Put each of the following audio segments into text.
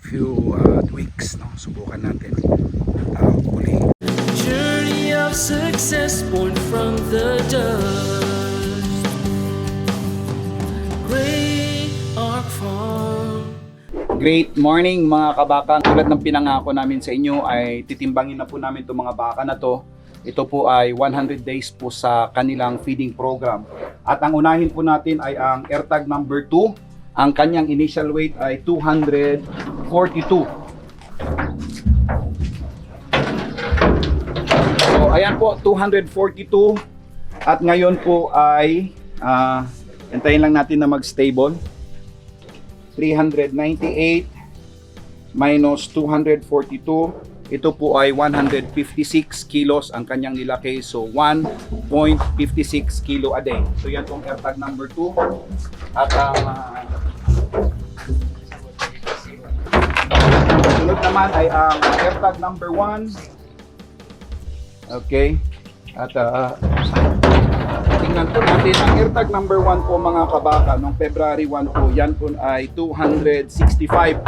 few weeks, no? Subukan natin uli. Journey of success born from the dust. Great Ark Farm. Great morning mga kabaka. Tulad ng pinangako namin sa inyo ay titimbangin na po namin itong mga baka na to. Ito po ay 100 days po sa kanilang feeding program. At ang unahin po natin ay ang AirTag number 2. Ang kanyang initial weight ay 242. So ayan po, 242. At ngayon po ay hintayin lang natin na mag-stable. 398 minus 242. Ito po ay 156 kilos ang kanyang nilaki. So 1.56 kilo a day. So yan pong AirTag number 2. At sunod naman ay ang AirTag number 1. Okay. At tingnan po natin ang AirTag number 1 po mga kabaka. Noong February 1 po, yan po ay 265.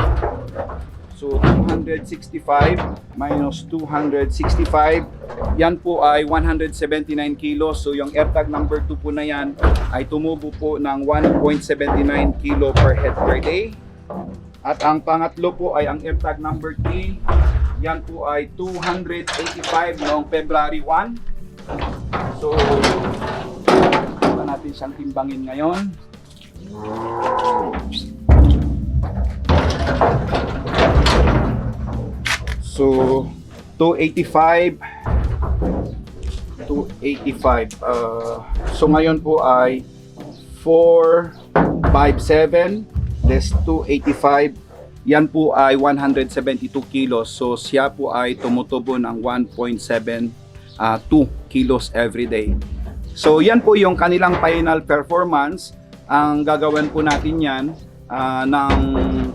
So 265 minus 265, yan po ay 179 kilos. So yung AirTag number 2 po na yan ay tumubo po ng 1.79 kilo per head per day. At ang pangatlo po ay ang AirTag number 3. Yan po ay 285 noong February 1. So ito natin siyang timbangin ngayon. So 285. So ngayon po ay 457 less 285. Yan po ay 172 kilos. So siya po ay tumutubo ng 1.72 kilos every day. So yan po yung kanilang final performance. Ang gagawin po natin yan ng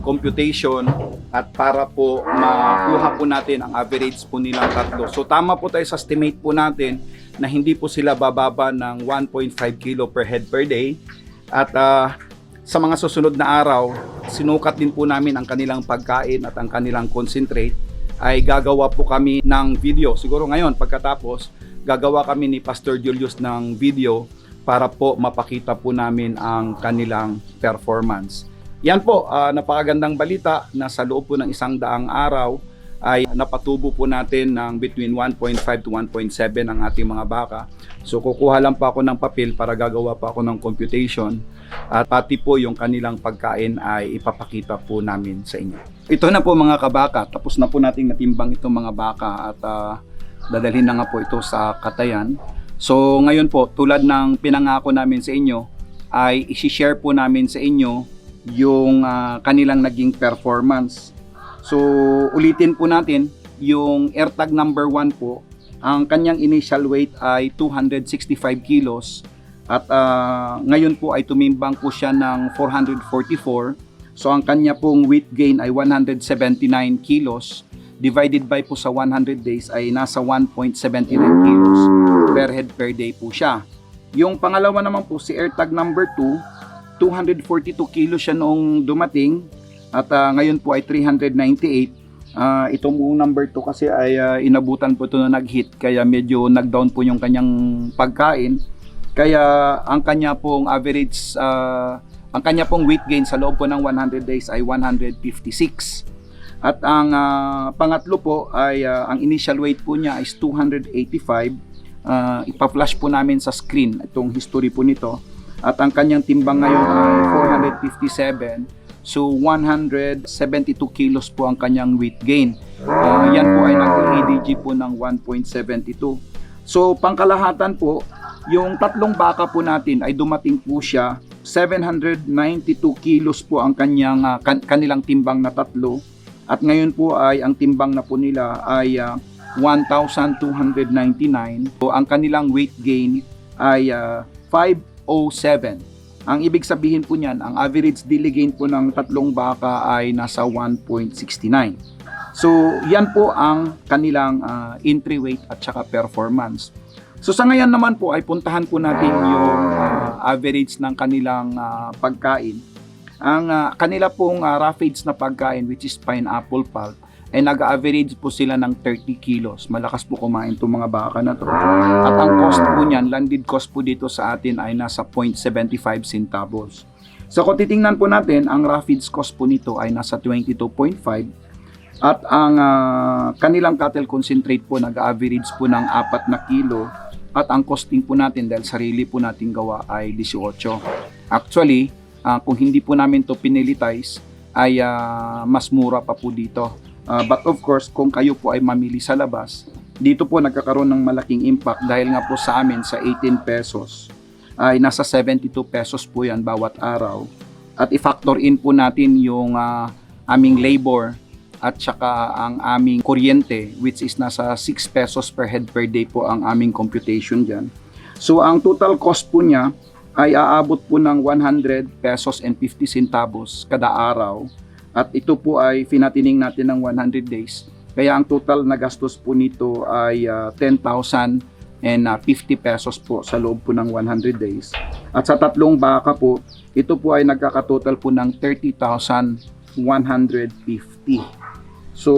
computation at para po makuha po natin ang average po nilang tatlo. So tama po tayo sa estimate po natin na hindi po sila bababa ng 1.5 kilo per head per day. At sa mga susunod na araw, sinukat din po namin ang kanilang pagkain at ang kanilang concentrate. Ay gagawa po kami ng video. Siguro ngayon pagkatapos, gagawa kami ni Pastor Julius ng video para po mapakita po namin ang kanilang performance. Yan po, napakagandang balita na sa loob po ng 100 araw ay napatubo po natin ng between 1.5 to 1.7 ang ating mga baka. So kukuha lang pa ako ng papel para gagawa pa ako ng computation at pati po yung kanilang pagkain ay ipapakita po namin sa inyo. Ito na po mga kabaka, tapos na po nating natimbang itong mga baka at dadalhin na nga po ito sa katayan. So ngayon po, tulad ng pinangako namin sa inyo, ay isi-share po namin sa inyo yung kanilang naging performance. So ulitin po natin yung AirTag number 1 po. Ang kanyang initial weight ay 265 kilos at ngayon po ay tumimbang po siya ng 444. So ang kanya pong weight gain ay 179 kilos divided by po sa 100 days ay nasa 1.79 kilos per head per day po siya. Yung pangalawa naman po si AirTag number 2, 242 kilos siya noong dumating at ngayon po ay 398. Itong number 2 kasi ay inabutan po ito na nag-hit kaya medyo nag-down po yung kanyang pagkain. Kaya ang kanya pong average, ang kanya pong weight gain sa loob po ng 100 days ay 156. At ang pangatlo po ay ang initial weight po niya is 285. Ipa-flash po namin sa screen itong history po nito. At ang kanyang timbang ngayon ay 457. So 172 kilos po ang kanyang weight gain. Yan po ay nag-ADG po ng 1.72. So pangkalahatan po, yung tatlong baka po natin ay dumating po siya 792 kilos po ang kanilang timbang na tatlo. At ngayon po ay ang timbang na po nila ay 1,299. So ang kanilang weight gain ay 507. Ang ibig sabihin po niyan, ang average daily gain po ng tatlong baka ay nasa 1.69. So, yan po ang kanilang entry weight at saka performance. So, sa ngayon naman po ay puntahan po natin yung average ng kanilang pagkain. Ang kanila pong rough age na pagkain, which is pineapple pulp, ay nag-average po sila ng 30 kilos. Malakas po kumain itong mga baka na to. At ang cost po niyan, landed cost po dito sa atin ay nasa 0.75 centavos. So kung titingnan po natin, ang rough age cost po nito ay nasa 22.5. At ang kanilang cattle concentrate po nag-average po ng 4 na kilo. At ang costing po natin dahil sarili po nating gawa ay 18. Actually, kung hindi po namin to pinilitize ay mas mura pa po dito. But of course, kung kayo po ay mamili sa labas, dito po nagkakaroon ng malaking impact dahil nga po sa amin sa 18 pesos ay nasa 72 pesos po yan bawat araw. At i-factor in po natin yung aming labor at saka ang aming kuryente, which is nasa 6 pesos per head per day po ang aming computation dyan. So ang total cost po niya ay aabot po ng 100 pesos and 50 centavos kada araw. At ito po ay finatining natin ng 100 days. Kaya ang total na gastos po nito ay 10,050 pesos po sa loob po ng 100 days. At sa 3 baka po, ito po ay nagkakatotal po ng 30,150. So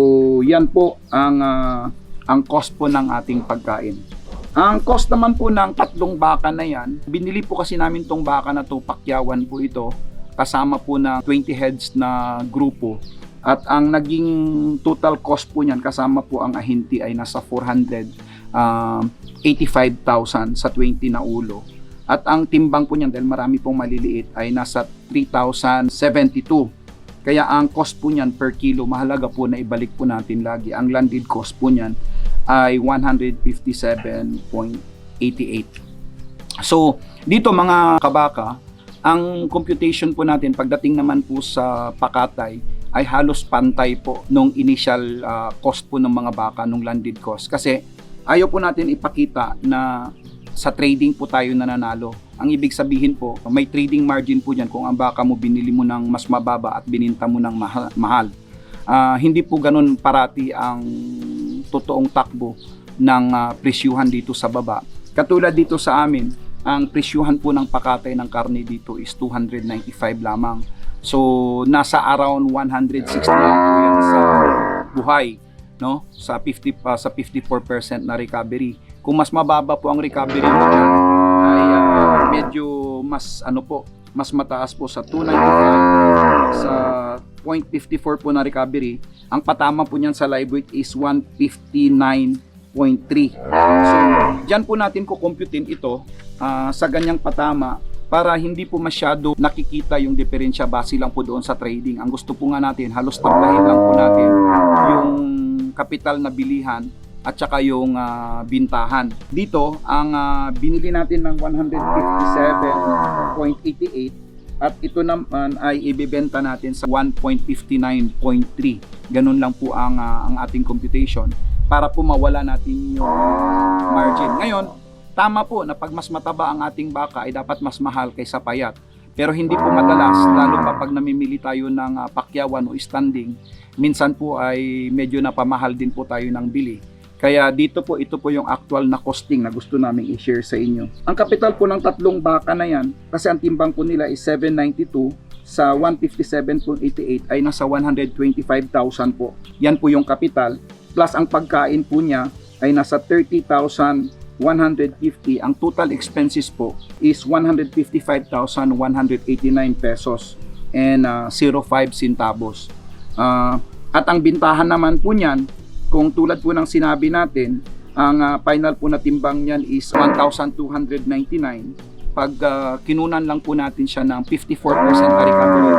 yan po ang cost po ng ating pagkain. Ang cost naman po ng 3 baka na yan, binili po kasi namin tong baka na to, pakyawan po ito, kasama po ng 20 heads na grupo. At ang naging total cost po niyan, kasama po ang ahinti ay nasa 485,000 sa 20 na ulo. At ang timbang po niyan, dahil marami pong maliliit, ay nasa 3,072. Kaya ang cost po niyan per kilo, mahalaga po na ibalik po natin lagi. Ang landed cost po niyan ay 157.88. So, dito mga kabaka, ang computation po natin pagdating naman po sa pakatay ay halos pantay po nung initial cost po ng mga baka, nung landed cost. Kasi ayaw po natin ipakita na sa trading po tayo nananalo. Ang ibig sabihin po, may trading margin po dyan kung ang baka mo binili mo ng mas mababa at bininta mo ng mahal. Hindi po ganun parati ang totoong takbo ng presyuhan dito sa baba. Katulad dito sa amin, ang presyuhan po ng pakatay ng karne dito is 295 lamang. So nasa around 160 lang po yan sa buhay, no? Sa 54% na recovery. Kung mas mababa po ang recovery mo dyan, ay medyo mas mas mataas po sa 295 sa 0.54 po na recovery. Ang patama po niyan sa live weight is 159.3. So, diyan po natin kukumputin ito sa ganyang patama para hindi po masyado nakikita yung diferensya base lang po doon sa trading. Ang gusto po nga natin, halos tablahin lang po natin yung kapital na bilihan at saka yung bintahan. Dito, ang binili natin ng 157.88 at ito naman ay ibebenta natin sa 1.59.3. Ganun lang po ang ating computation para po mawala natin yung margin. Ngayon, tama po na pag mas mataba ang ating baka ay dapat mas mahal kaysa payat. Pero hindi po madalas, lalo pa pag namimili tayo ng pakyawan o standing, minsan po ay medyo napamahal din po tayo ng bili. Kaya dito po, ito po yung actual na costing na gusto namin i-share sa inyo. Ang kapital po ng 3 baka na yan, kasi ang timbang po nila is 792 sa 157.88 ay nasa 125,000 po. Yan po yung kapital. Plus ang pagkain po niya ay nasa 30,150. Ang total expenses po is 155,189 pesos and 05 centavos. At ang bintahan naman po niyan, kung tulad po ng sinabi natin, ang final po na timbang niyan is 1,299. Pag kinunan lang po natin siya ng 54% na recovery,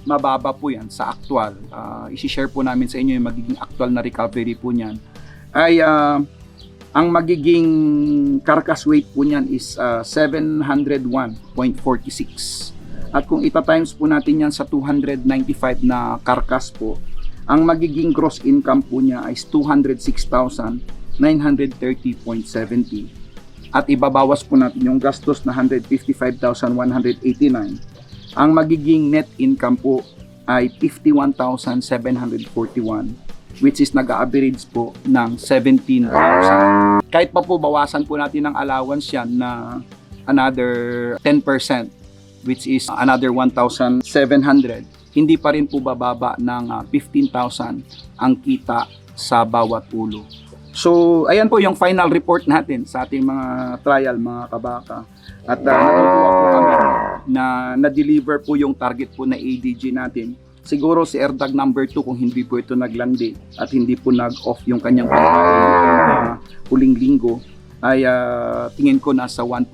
mababa po yan sa actual. Isi-share po namin sa inyo yung magiging actual na recovery po niyan. Ay ang magiging carcass weight po niyan is 701.46. At kung ita-times po natin yan sa 295 na carcass po, ang magiging gross income po niya is 206,930.70. At ibabawas po natin yung gastos na 155,189. Ang magiging net income po ay 51,741, which is nag-average po ng 17,000. Kahit pa po bawasan po natin ng allowance yan na another 10%. which is another 1,700, hindi pa rin po bababa ng 15,000 ang kita sa bawat ulo. So, ayan po yung final report natin sa ating mga trial, mga kabaka. At natutuwa po kami na na-deliver po yung target po na ADG natin. Siguro si AirTag number 2 kung hindi po ito naglandi at hindi po nag-off yung kanyang pagkain huling linggo, ay tingin ko nasa 1.7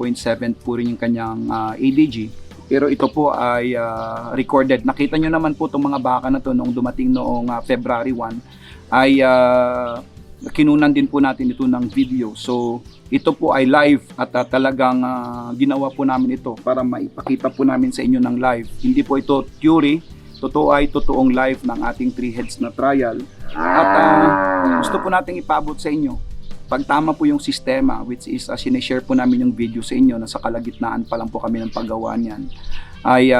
po rin yung kanyang ADG. Pero ito po ay recorded. Nakita nyo naman po itong mga baka na to noong dumating noong February 1 ay kinunan din po natin ito ng video. So ito po ay live at talagang ginawa po namin ito para maipakita po namin sa inyo ng live. Hindi po ito theory, totoo ay totoong live ng ating 3 heads na trial. At gusto po nating ipaabot sa inyo. Pag tama po yung sistema, which is sinishare po namin yung video sa inyo, nasa kalagitnaan pa lang po kami ng paggawa niyan, ay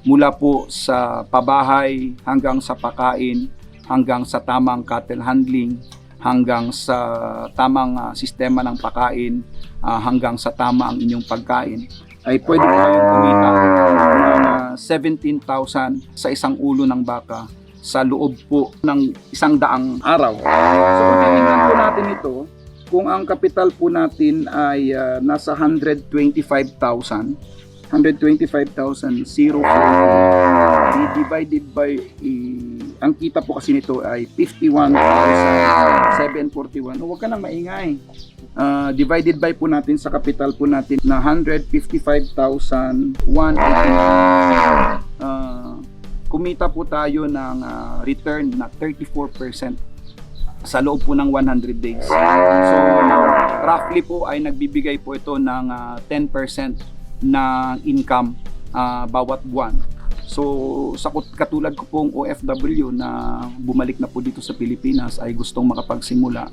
mula po sa pabahay hanggang sa pakain, hanggang sa tamang cattle handling, hanggang sa tamang sistema ng pakain, hanggang sa tama ang inyong pagkain, ay pwede po kayong kumita ng 17,000 sa isang ulo ng baka sa loob po ng 100 araw. So kung titingnan po natin ito, kung ang kapital po natin ay nasa 125,000, 125,040 divided by ang kita po kasi nito ay 51,741. Huwag ka nang maingay. Divided by po natin sa kapital po natin na 155,189. Kumita po tayo ng return na 34% sa loob po ng 100 days. So roughly po ay nagbibigay po ito ng 10% na income bawat buwan. So sa katulad ko pong OFW na bumalik na po dito sa Pilipinas ay gustong makapagsimula.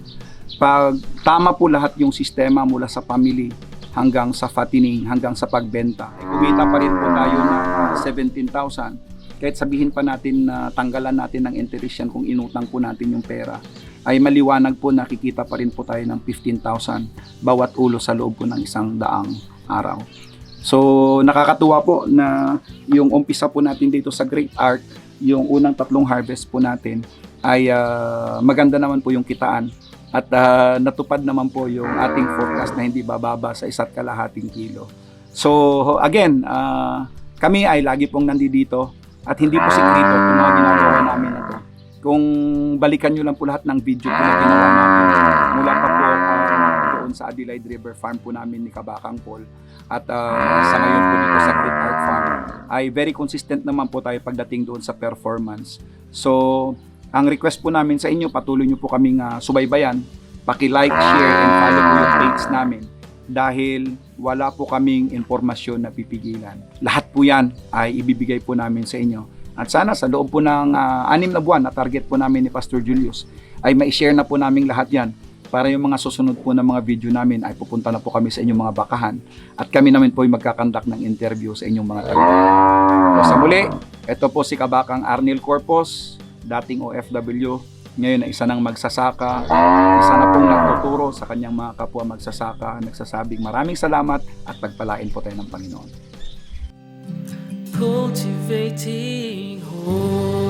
Pag tama po lahat yung sistema mula sa family hanggang sa fattening, hanggang sa pagbenta, kumita pa rin po tayo ng 17,000. Kahit sabihin pa natin na tanggalan natin ng interest yan kung inutang po natin yung pera, ay maliwanag po nakikita pa rin po tayo ng 15,000 bawat ulo sa loob po ng 100 araw. So nakakatuwa po na yung umpisa po natin dito sa Great Arc, yung unang 3 harvest po natin ay maganda naman po yung kitaan at natupad naman po yung ating forecast na hindi bababa sa 1.5 kilo. So again, kami ay lagi pong nandito at hindi po sekreto itong mga ginagawa namin na to. Kung balikan nyo lang po lahat ng video po na ginawa namin mula pa po doon sa Adelaide River Farm po namin ni Kabakang Paul at sa ngayon po dito sa Great Arc Farm, ay very consistent naman po tayo pagdating doon sa performance. So ang request po namin sa inyo, patuloy nyo po kaming subaybayan, paki-like, share, and follow po yung page namin dahil wala po kaming informasyon na pipigilan. Lahat po yan ay ibibigay po namin sa inyo. At sana sa loob po ng 6 na buwan na target po namin ni Pastor Julius ay ma-share na po namin lahat yan para yung mga susunod po na mga video namin ay pupunta na po kami sa inyong mga bakahan at kami namin po ay magkakandak ng interview sa inyong mga tagapakinig. So sa muli, ito po si Kabakang Arnel Corpos, dating OFW, ngayon ay isa ng magsasaka, isa na pong nagtuturo sa kanyang mga kapwa magsasaka, nagsasabing maraming salamat at pagpalain po tayo ng Panginoon. Cultivating hope.